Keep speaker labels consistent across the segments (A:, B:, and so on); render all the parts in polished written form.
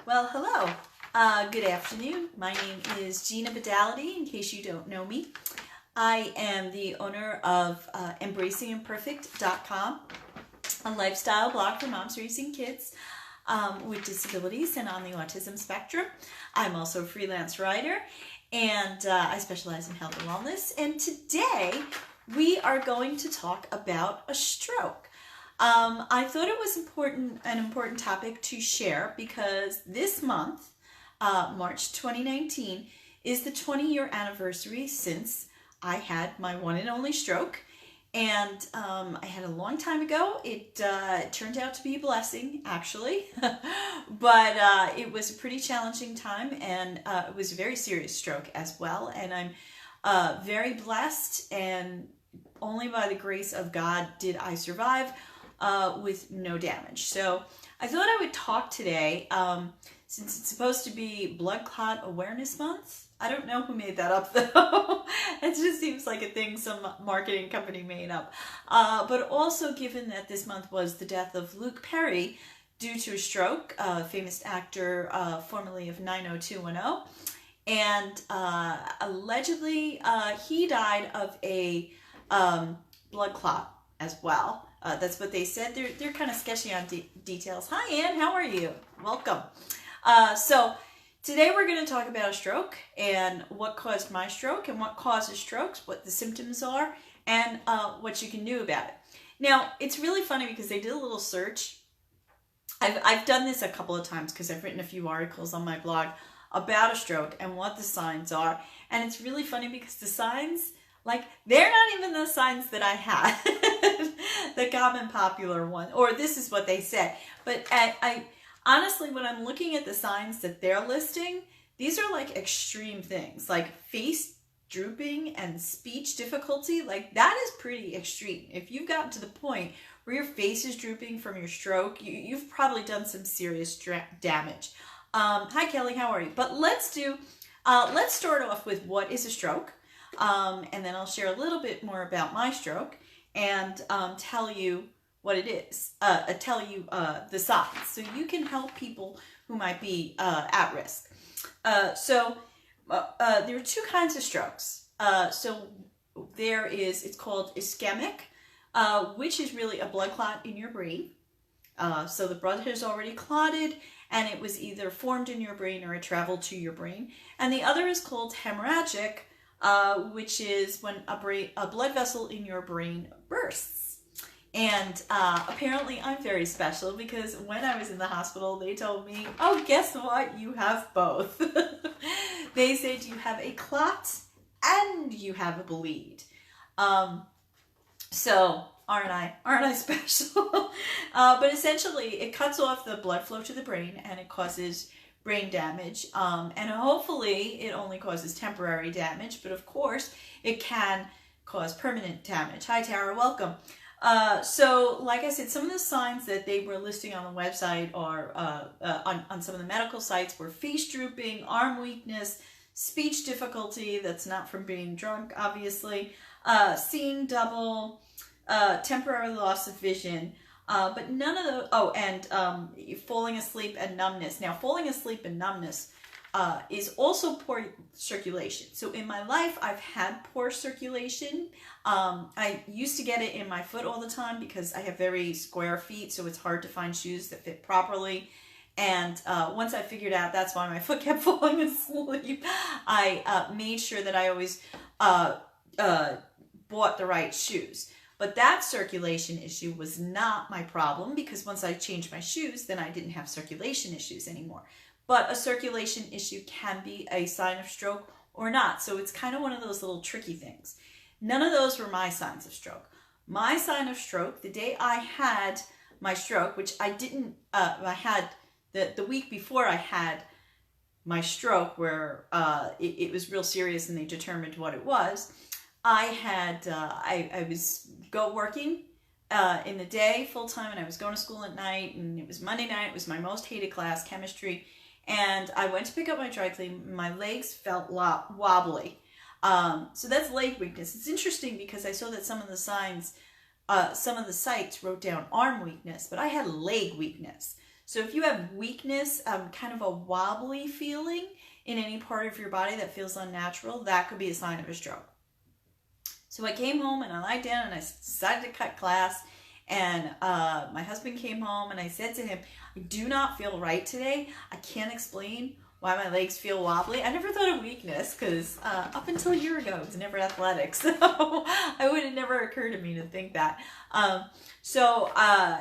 A: Well, hello. Good afternoon. My name is Gina Badality, in case you don't know me. I am the owner of embracingimperfect.com, a lifestyle blog for moms raising kids with disabilities and on the autism spectrum. I'm also a freelance writer, and I specialize in health and wellness. And today we are going to talk about a stroke. I thought it was an important topic to share because this month, March 2019, is the 20-year anniversary since I had my one and only stroke. And I had a long time ago. It turned out to be a blessing, actually. But it was a pretty challenging time, and it was a very serious stroke as well. And I'm very blessed, and only by the grace of God did I survive with no damage. So I thought I would talk today, since it's supposed to be Blood Clot Awareness Month. I don't know who made that up, though. It just seems like a thing some marketing company made up. But also, given that this month was the death of Luke Perry due to a stroke, famous actor formerly of 90210. And allegedly, he died of a blood clot as well. That's what they said. They're kind of sketchy on details. Hi, Ann. How are you? Welcome. So today we're going to talk about a stroke and what caused my stroke and what causes strokes, what the symptoms are, and what you can do about it. Now, it's really funny because they did a little search. I've done this a couple of times because I've written a few articles on my blog about a stroke and what the signs are. And it's really funny because the signs, they're not even the signs that I had, the common popular one, or this is what they said. But I honestly, when I'm looking at the signs that they're listing, these are like extreme things, like face drooping and speech difficulty. Like, that is pretty extreme. If you've gotten to the point where your face is drooping from your stroke, you've probably done some serious damage. Hi, Kelly, how are you? But let's start off with what is a stroke. And then I'll share a little bit more about my stroke and tell you what it is, tell you the signs, so you can help people who might be at risk. So there are two kinds of strokes. So it's called ischemic, which is really a blood clot in your brain. So the blood has already clotted, and it was either formed in your brain or it traveled to your brain. And the other is called hemorrhagic, which is when a blood vessel in your brain bursts. And apparently I'm very special because when I was in the hospital, they told me, oh, guess what? You have both. They said you have a clot and you have a bleed. So aren't I special? But essentially it cuts off the blood flow to the brain and it causes brain damage. And hopefully it only causes temporary damage, but of course it can cause permanent damage. Hi, Tara, welcome. So like I said, some of the signs that they were listing on the website are on some of the medical sites were face drooping, arm weakness, speech difficulty, that's not from being drunk, obviously, seeing double, temporary loss of vision, but none of those, and falling asleep and numbness. Now, falling asleep and numbness is also poor circulation. So in my life, I've had poor circulation. I used to get it in my foot all the time because I have very square feet, so it's hard to find shoes that fit properly. And once I figured out that's why my foot kept falling asleep, I made sure that I always bought the right shoes. But that circulation issue was not my problem because once I changed my shoes, then I didn't have circulation issues anymore. But a circulation issue can be a sign of stroke or not. So it's kind of one of those little tricky things. None of those were my signs of stroke. My sign of stroke, the day I had my stroke, which I didn't, I had the week before I had my stroke where it was real serious and they determined what it was. I was working in the day full time, and I was going to school at night, and it was Monday night. It was my most hated class, chemistry. And I went to pick up my dry clean. My legs felt wobbly. So that's leg weakness. It's interesting because I saw that some of the signs, some of the sites wrote down arm weakness, but I had leg weakness. So if you have weakness, kind of a wobbly feeling in any part of your body that feels unnatural, that could be a sign of a stroke. So I came home and I lied down and I decided to cut class. And my husband came home and I said to him, I do not feel right today. I can't explain why my legs feel wobbly. I never thought of weakness because up until a year ago, I was never athletic. So it would have never occurred to me to think that. So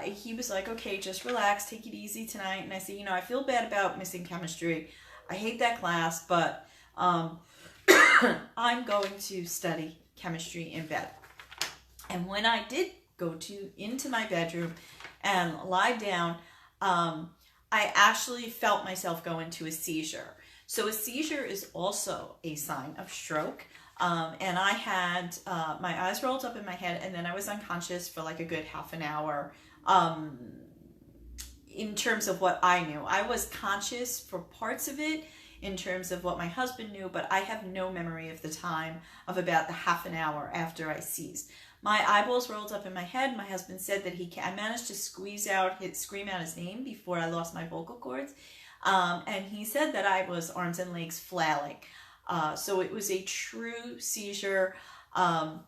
A: he was like, okay, just relax, take it easy tonight. And I said, I feel bad about missing chemistry. I hate that class, but I'm going to study chemistry in bed. And when I did go into my bedroom and lie down, I actually felt myself go into a seizure. So a seizure is also a sign of stroke. And I had my eyes rolled up in my head, and then I was unconscious for like a good half an hour. In terms of what I knew, I was conscious for parts of it in terms of what my husband knew, but I have no memory of the time of about the half an hour after I seized. My eyeballs rolled up in my head. My husband said that I managed to scream out his name before I lost my vocal cords. And he said that I was arms and legs flailing. So it was a true seizure. It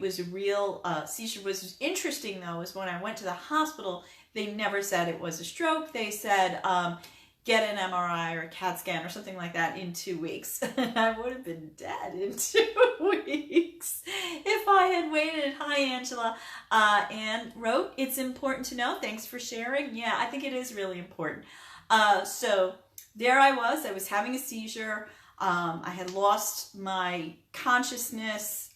A: was a real seizure. What was interesting, though, is when I went to the hospital, they never said it was a stroke. They said, get an MRI or a CAT scan or something like that in 2 weeks. And I would have been dead in 2 weeks if I had waited. Hi, Angela. Anne wrote, it's important to know. Thanks for sharing. Yeah, I think it is really important. So there I was having a seizure. I had lost my consciousness.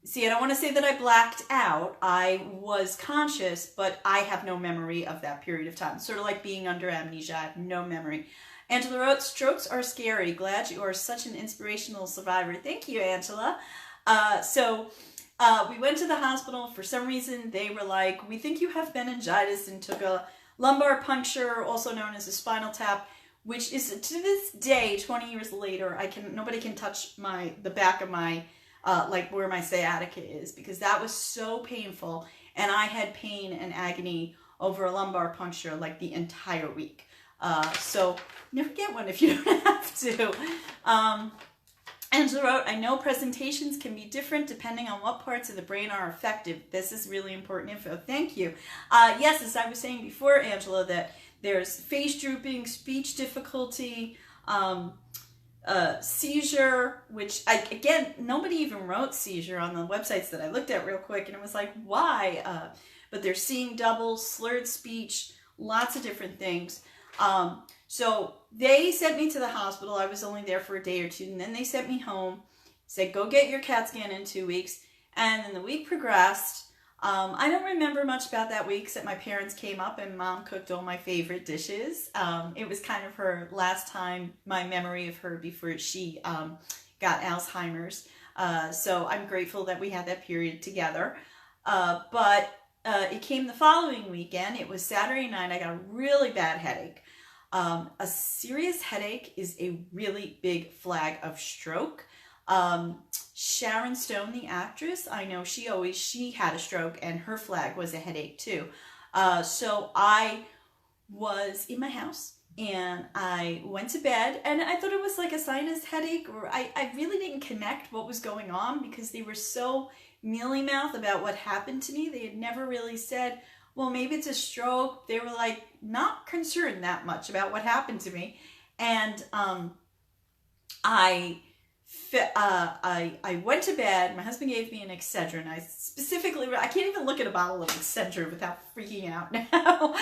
A: See, I don't want to say that I blacked out. I was conscious, but I have no memory of that period of time. Sort of like being under amnesia. I have no memory. Angela wrote, strokes are scary. Glad you are such an inspirational survivor. Thank you, Angela. We went to the hospital. For some reason, they were like, we think you have meningitis, and took a lumbar puncture, also known as a spinal tap, which is to this day, 20 years later, nobody can touch the back of my like where my sciatica is, because that was so painful, and I had pain and agony over a lumbar puncture like the entire week. So never get one if you don't have to. Angela wrote, I know presentations can be different depending on what parts of the brain are affected. This is really important info. Thank you. Yes, as I was saying before, Angela, that there's face drooping, speech difficulty, seizure, which again, nobody even wrote seizure on the websites that I looked at real quick, and it was like, why? But they're seeing double, slurred speech, lots of different things. So they sent me to the hospital. I was only there for a day or two, and then they sent me home, said, go get your CAT scan in 2 weeks. And then the week progressed. I don't remember much about that week, except my parents came up and Mom cooked all my favorite dishes. It was kind of her last time, my memory of her before she got Alzheimer's. So I'm grateful that we had that period together. But it came the following weekend. It was Saturday night. I got a really bad headache. A serious headache is a really big flag of stroke. Sharon Stone, the actress, I know she had a stroke, and her flag was a headache too. So I was in my house and I went to bed, and I thought it was like a sinus headache, or I really didn't connect what was going on, because they were so mealy-mouthed about what happened to me. They had never really said, well, maybe it's a stroke. They were like not concerned that much about what happened to me. And I went to bed. My husband gave me an Excedrin. I can't even look at a bottle of Excedrin without freaking out now.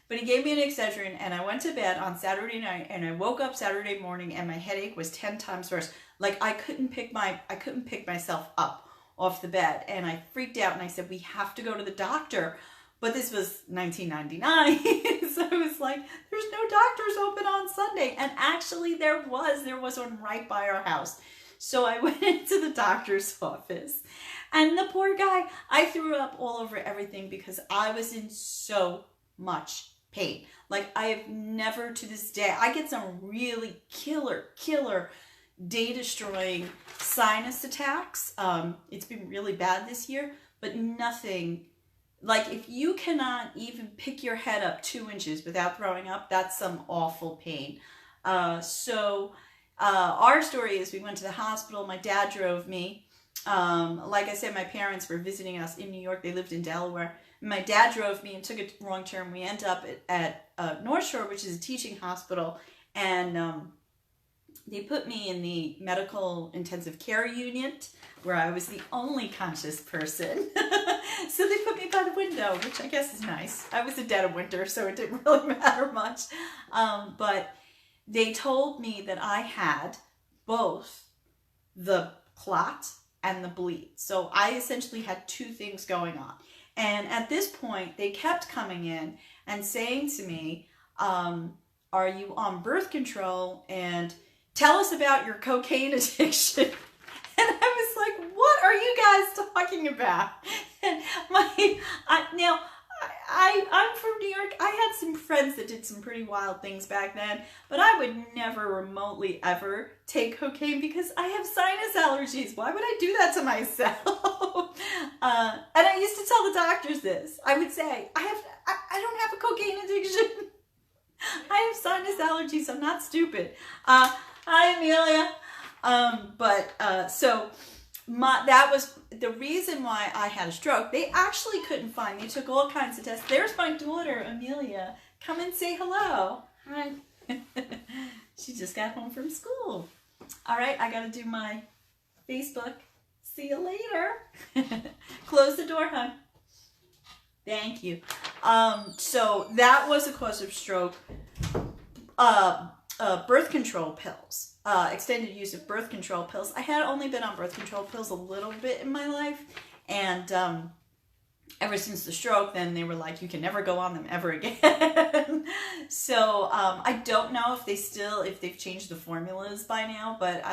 A: But he gave me an Excedrin, and I went to bed on Saturday night, and I woke up Saturday morning, and my headache was 10 times worse. Like I couldn't pick myself up off the bed, and I freaked out, and I said, we have to go to the doctor. But this was 1999, so I was like, there's no doctors open on Sunday. And actually there was one right by our house. So I went into the doctor's office, and the poor guy, I threw up all over everything because I was in so much pain. Like I have never to this day, I get some really killer day-destroying sinus attacks. It's been really bad this year, but nothing like if you cannot even pick your head up 2 inches without throwing up, that's some awful pain. Our story is we went to the hospital. My dad drove me. Like I said, my parents were visiting us in New York. They lived in Delaware. My dad drove me and took a wrong turn. We ended up at North Shore, which is a teaching hospital, and they put me in the medical intensive care unit where I was the only conscious person. So they put me by the window, which I guess is nice. I was in dead of winter, so it didn't really matter much. But they told me that I had both the clot and the bleed. So I essentially had 2 things going on. And at this point, they kept coming in and saying to me, are you on birth control? And tell us about your cocaine addiction. And I was like, what are you guys talking about? And I'm from New York. I had some friends that did some pretty wild things back then, but I would never remotely ever take cocaine because I have sinus allergies. Why would I do that to myself? And I used to tell the doctors this. I would say, I don't have a cocaine addiction. I have sinus allergies. I'm not stupid. Hi, Amelia. That was the reason why I had a stroke. They actually couldn't find me. They took all kinds of tests. There's my daughter, Amelia. Come and say hello. Hi. She just got home from school. All right, I got to do my Facebook. See you later. Close the door, hon. Thank you. So that was a cause of stroke. Birth control pills. Extended use of birth control pills. I had only been on birth control pills a little bit in my life, and ever since the stroke, then they were like, you can never go on them ever again. So I don't know if they've changed the formulas by now, but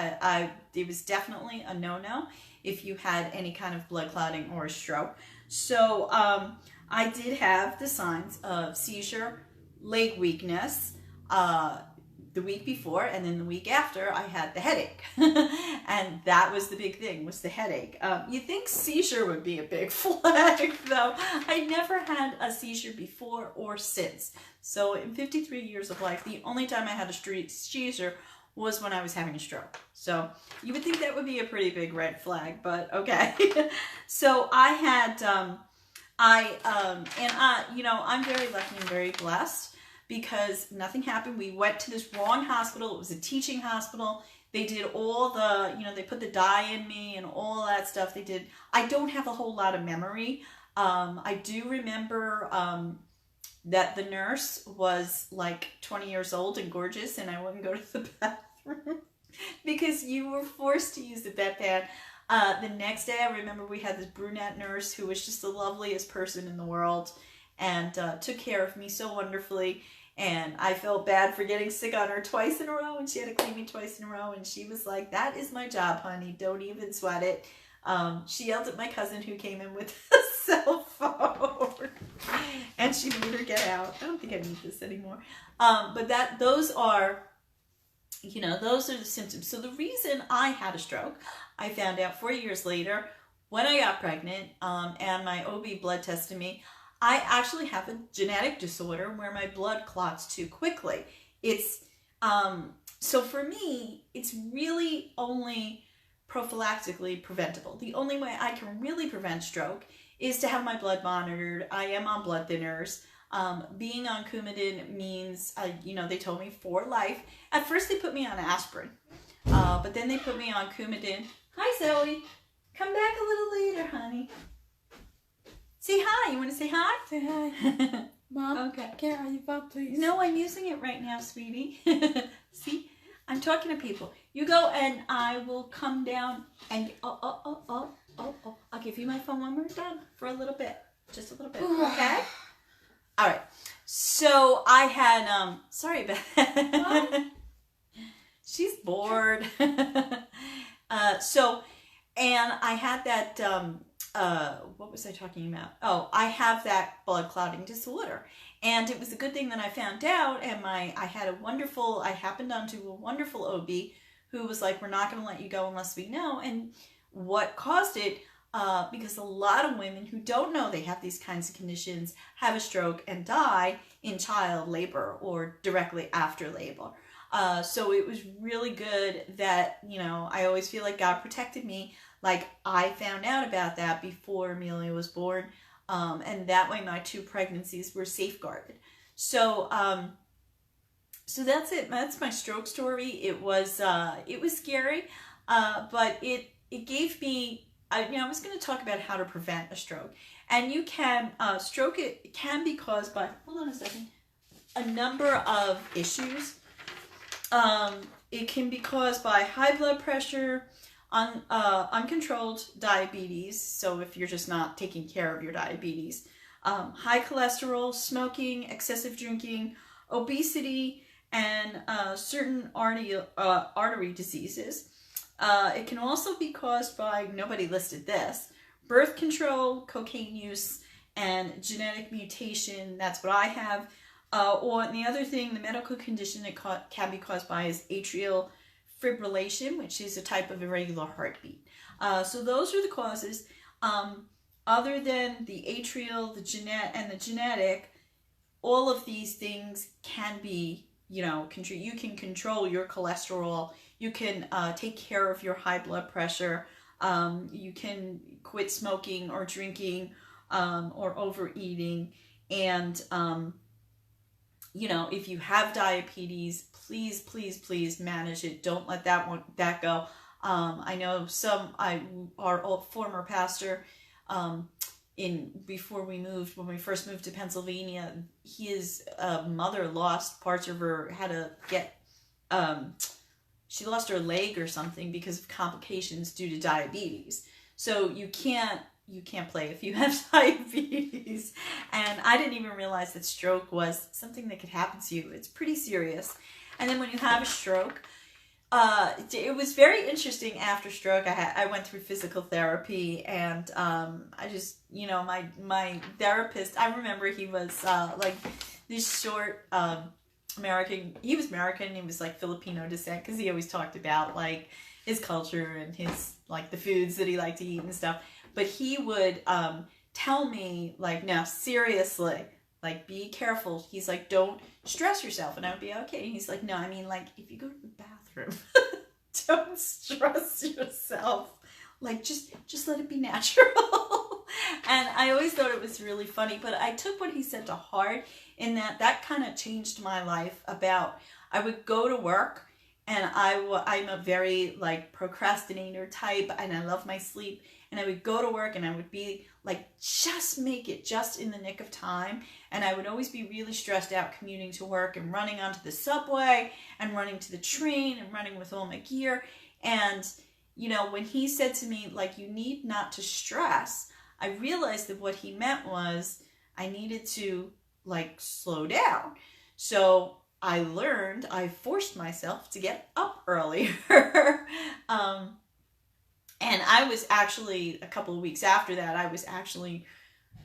A: it was definitely a no-no if you had any kind of blood clotting or a stroke. So I did have the signs of seizure, leg weakness, the week before, and then the week after I had the headache. And that was the big thing, was the headache. You'd think seizure would be a big flag, though. I never had a seizure before or since. So in 53 years of life, the only time I had a seizure was when I was having a stroke. So you would think that would be a pretty big red flag, but okay. So I had, I'm very lucky and very blessed, because nothing happened. We went to this wrong hospital. It was a teaching hospital. They did all the, they put the dye in me and all that stuff they did. I don't have a whole lot of memory. I do remember that the nurse was like 20 years old and gorgeous, and I wouldn't go to the bathroom because you were forced to use the bedpan. The next day, I remember we had this brunette nurse who was just the loveliest person in the world, and took care of me so wonderfully. And I felt bad for getting sick on her twice in a row, and she had to clean me twice in a row, and she was like, that is my job, honey, don't even sweat it. She yelled at my cousin who came in with a cell phone, and she made her get out. I don't think I need this anymore. But those are the symptoms. So the reason I had a stroke, I found out 4 years later when I got pregnant, and my OB blood tested me. I actually have a genetic disorder where my blood clots too quickly. It's, so for me, it's really only prophylactically preventable. The only way I can really prevent stroke is to have my blood monitored. I am on blood thinners. Being on Coumadin means, they told me for life. At first they put me on aspirin, but then they put me on Coumadin. Hi, Zoe. Come back a little later, honey. Say hi. You want to say hi?
B: Say hi. Mom,
A: okay.
B: Can I have your phone, please?
A: No, I'm using it right now, sweetie. See? I'm talking to people. You go and I will come down and... Oh. I'll give you my phone when we're done for a little bit. Just a little bit. Okay? All right. So I had... sorry about that. What? She's bored. And I had that... what was I talking about? Oh, I have that blood clotting disorder, and it was a good thing that I found out. And I happened onto a wonderful OB who was like, we're not going to let you go unless we know. And what caused it, because a lot of women who don't know they have these kinds of conditions have a stroke and die in child labor or directly after labor. So it was really good that, I always feel like God protected me. Like, I found out about that before Amelia was born. And that way my 2 pregnancies were safeguarded. So, so that's it. That's my stroke story. It was scary, but it gave me, I was going to talk about how to prevent a stroke. And you can, stroke, it can be caused by, hold on a second, a number of issues. It can be caused by high blood pressure, uncontrolled diabetes, so if you're just not taking care of your diabetes, high cholesterol, smoking, excessive drinking, obesity, and certain artery diseases. It can also be caused by, nobody listed this, birth control, cocaine use, and genetic mutation. That's what I have. Or the other thing, the medical condition it can be caused by is atrial fibrillation, which is a type of irregular heartbeat. So those are the causes. Other than the atrial, the genetic, all of these things can be, you can control your cholesterol. You can take care of your high blood pressure. You can quit smoking or drinking or overeating. And if you have diabetes, please, please, please manage it. Don't let that go. I know our former pastor, when we first moved to Pennsylvania, his mother lost parts of her, she lost her leg or something because of complications due to diabetes. So you can't play if you have diabetes. And I didn't even realize that stroke was something that could happen to you. It's pretty serious. And then when you have a stroke, it was very interesting after stroke. I went through physical therapy, and I just, my therapist, I remember he was like this short American. He was American. He was like Filipino descent, because he always talked about like his culture and his like the foods that he liked to eat and stuff. But he would tell me, like, no, seriously, like, be careful. He's like, don't stress yourself. And I would be okay. And he's like, no, I mean, like, if you go to the bathroom, don't stress yourself. Like, just let it be natural. And I always thought it was really funny. But I took what he said to heart, in that kind of changed my life. I would go to work, and I'm a very, like, procrastinator type, and I love my sleep. And I would go to work, and I would be like, just make it just in the nick of time. And I would always be really stressed out commuting to work and running onto the subway and running to the train and running with all my gear. And, when he said to me, like, you need not to stress, I realized that what he meant was I needed to, like, slow down. So I forced myself to get up earlier. And I was actually, a couple of weeks after that, I was actually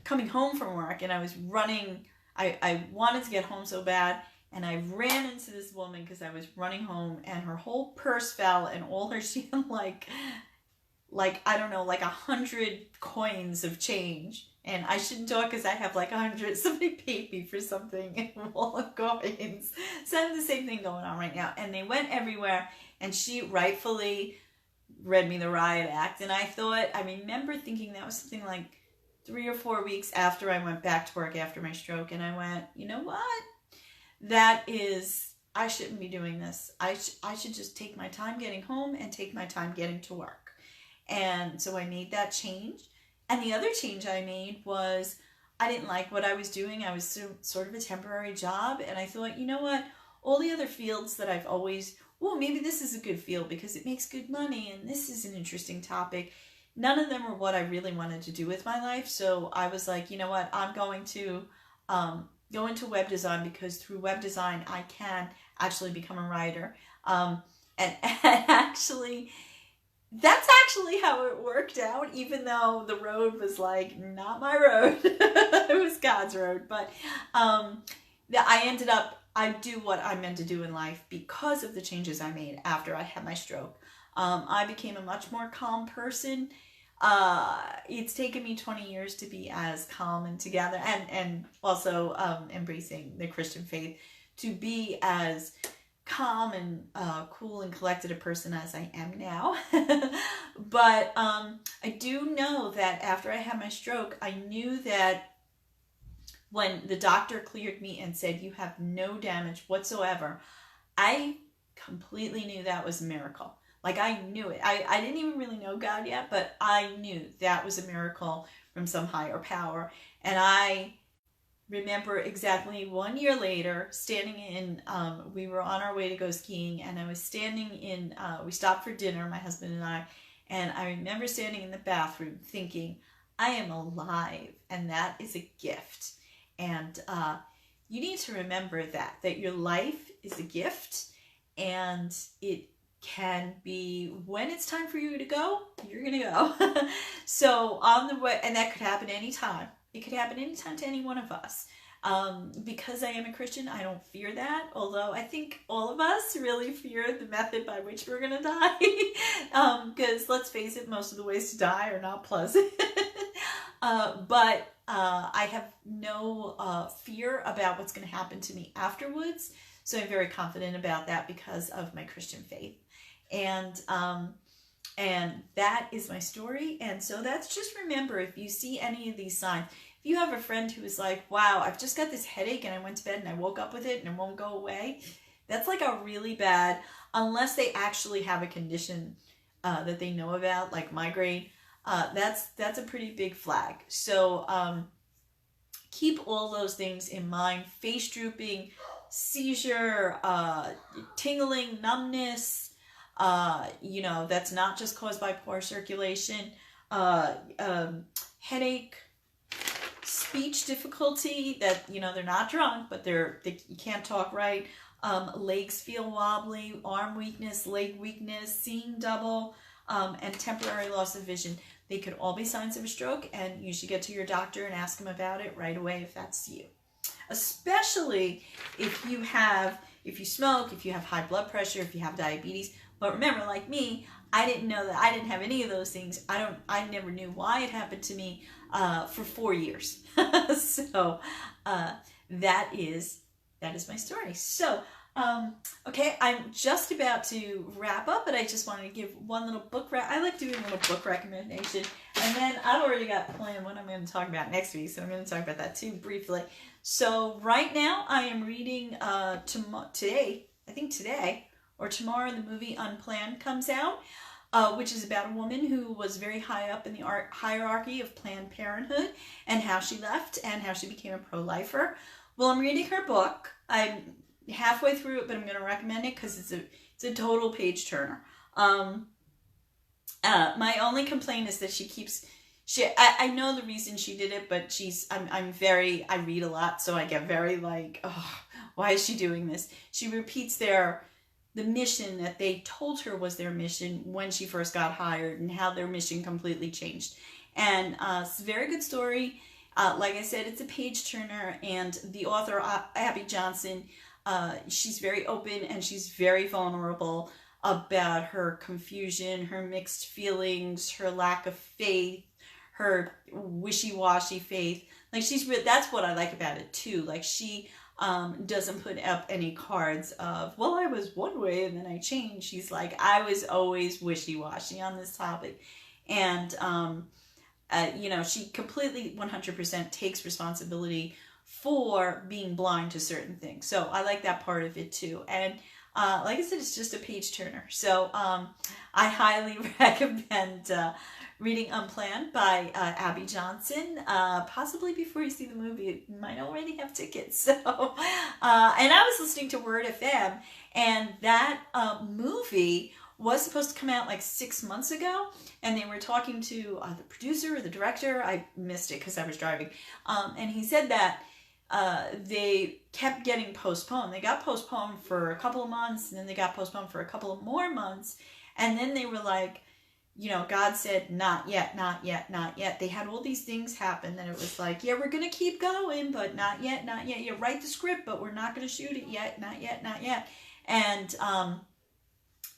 A: coming home from work, and I was running. I wanted to get home so bad, and I ran into this woman because I was running home, and her whole purse fell, and she had like I don't know, like 100 coins of change. And I shouldn't talk because I have like 100. Somebody paid me for something in a wall of coins. So I have the same thing going on right now. And they went everywhere, and she rightfully read me the riot act. And I remember thinking that was something like 3 or 4 weeks after I went back to work after my stroke. And I went, you know what? I shouldn't be doing this. I should just take my time getting home and take my time getting to work. And so I made that change. And the other change I made was I didn't like what I was doing. I was sort of a temporary job. And I thought, you know what? All the other fields that I've always, maybe this is a good field because it makes good money and this is an interesting topic. None of them were what I really wanted to do with my life. So I was like, you know what? I'm going to go into web design, because through web design, I can actually become a writer. And actually, that's actually how it worked out, even though the road was like not my road. It was God's road. But I do what I'm meant to do in life because of the changes I made after I had my stroke. I became a much more calm person. it's taken me 20 years to be as calm and together, and also embracing the Christian faith, to be as calm and cool and collected a person as I am now. But I do know that after I had my stroke, I knew that when the doctor cleared me and said, you have no damage whatsoever, I completely knew that was a miracle. Like, I knew it. I didn't even really know God yet, but I knew that was a miracle from some higher power. And I remember exactly 1 year later standing in, we were on our way to go skiing, and I was standing in, we stopped for dinner, my husband and I remember standing in the bathroom thinking, I am alive, and that is a gift. And you need to remember that your life is a gift, and it can be, when it's time for you to go, you're gonna go. So on the way, and that could happen anytime. It could happen anytime to any one of us. Because I am a Christian, I don't fear that, although I think all of us really fear the method by which we're gonna die. Because let's face it, most of the ways to die are not pleasant. But I have no fear about what's going to happen to me afterwards. So I'm very confident about that because of my Christian faith. And that is my story. And so that's, just remember, if you see any of these signs, if you have a friend who is like, wow, I've just got this headache and I went to bed and I woke up with it and it won't go away, that's like a really bad, unless they actually have a condition that they know about, like migraine, that's a pretty big flag. So keep all those things in mind. Face drooping, seizure, tingling, numbness, that's not just caused by poor circulation, headache, speech difficulty, that, they're not drunk, but you can't talk right, legs feel wobbly, arm weakness, leg weakness, seeing double, and temporary loss of vision. They could all be signs of a stroke, and you should get to your doctor and ask them about it right away if that's you. Especially if you smoke, if you have high blood pressure, if you have diabetes. But remember, like me, I didn't know that. I didn't have any of those things. I never knew why it happened to me for 4 years. So that is my story. So okay, I'm just about to wrap up, but I just wanted to give one little book I like doing a little book recommendation, and then I've already got planned what I'm going to talk about next week, so I'm going to talk about that too briefly. So right now I am reading today or tomorrow, the movie Unplanned comes out, which is about a woman who was very high up in the hierarchy of Planned Parenthood, and how she left and how she became a pro-lifer. Well, I'm reading her book. I'm halfway through it, but I'm going to recommend it because it's a total page turner. My only complaint is that I know the reason she did it, but I read a lot, so I get very like, oh, why is she doing this? She repeats the mission that they told her was their mission when she first got hired, and how their mission completely changed. And it's a very good story. Like I said, it's a page turner, and the author, Abby Johnson, she's very open and she's very vulnerable about her confusion, her mixed feelings, her lack of faith, her wishy-washy faith. Like, that's what I like about it too. Like, she doesn't put up any cards of, well, I was one way and then I changed. She's like, I was always wishy-washy on this topic. And, she completely 100% takes responsibility for being blind to certain things. So I like that part of it too. And like I said, it's just a page turner. So I highly recommend reading Unplanned by Abby Johnson. Possibly before you see the movie, you might already have tickets. So, and I was listening to Word FM, and that movie was supposed to come out like 6 months ago, and they were talking to the producer or the director. I missed it because I was driving, and he said that they kept getting postponed. They got postponed for a couple of months, and then they got postponed for a couple of more months, and then they were like, God said, not yet, not yet, not yet. They had all these things happen that it was like, yeah, we're going to keep going, but not yet, not yet. You write the script, but we're not going to shoot it yet, not yet, not yet. And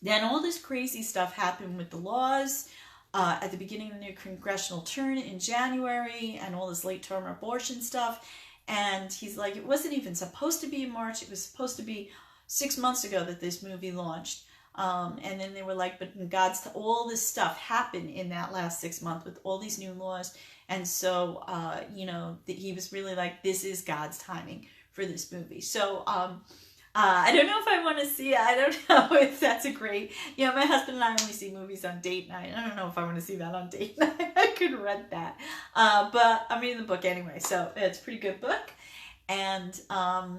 A: then all this crazy stuff happened with the laws. at the beginning of the new congressional turn in January and all this late term abortion stuff. And he's like, it wasn't even supposed to be in March. It was supposed to be 6 months ago that this movie launched. And then they were like, but in God's, all this stuff happened in that last 6 months with all these new laws. And so, he was really like, this is God's timing for this movie. So, I don't know if I want to see it. I don't know if that's a great, my husband and I only see movies on date night. I don't know if I want to see that on date night. I could rent that. But I'm reading the book anyway, so it's a pretty good book. And I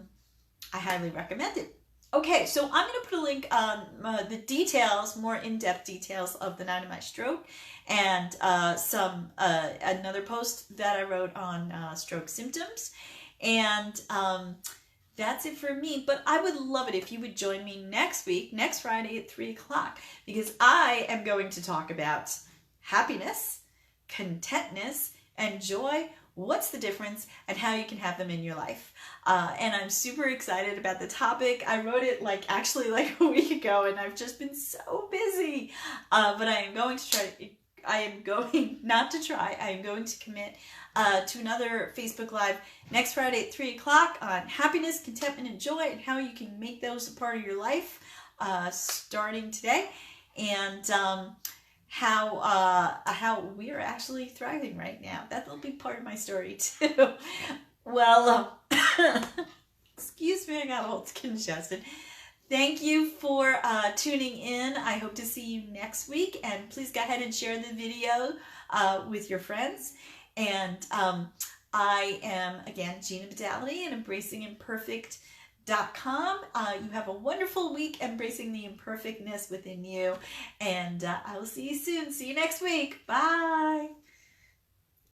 A: highly recommend it. Okay, so I'm going to put a link on the details, more in-depth details of the night of my stroke, and another post that I wrote on stroke symptoms. And that's it for me, but I would love it if you would join me next Friday at 3 o'clock, because I am going to talk about happiness, contentness, and joy. What's the difference, and how you can have them in your life. And I'm super excited about the topic. I wrote it like a week ago, and I've just been so busy. But I am going to commit to another Facebook Live next Friday at 3 o'clock on happiness, contentment, and joy, and how you can make those a part of your life starting today. And how we are actually thriving right now. That'll be part of my story too. Well, excuse me, I got a little congested. Thank you for tuning in. I hope to see you next week, and please go ahead and share the video with your friends. And I am, again, Gina Badality and EmbracingImperfect.com. You have a wonderful week embracing the imperfectness within you, and I will see you soon. See you next week. Bye.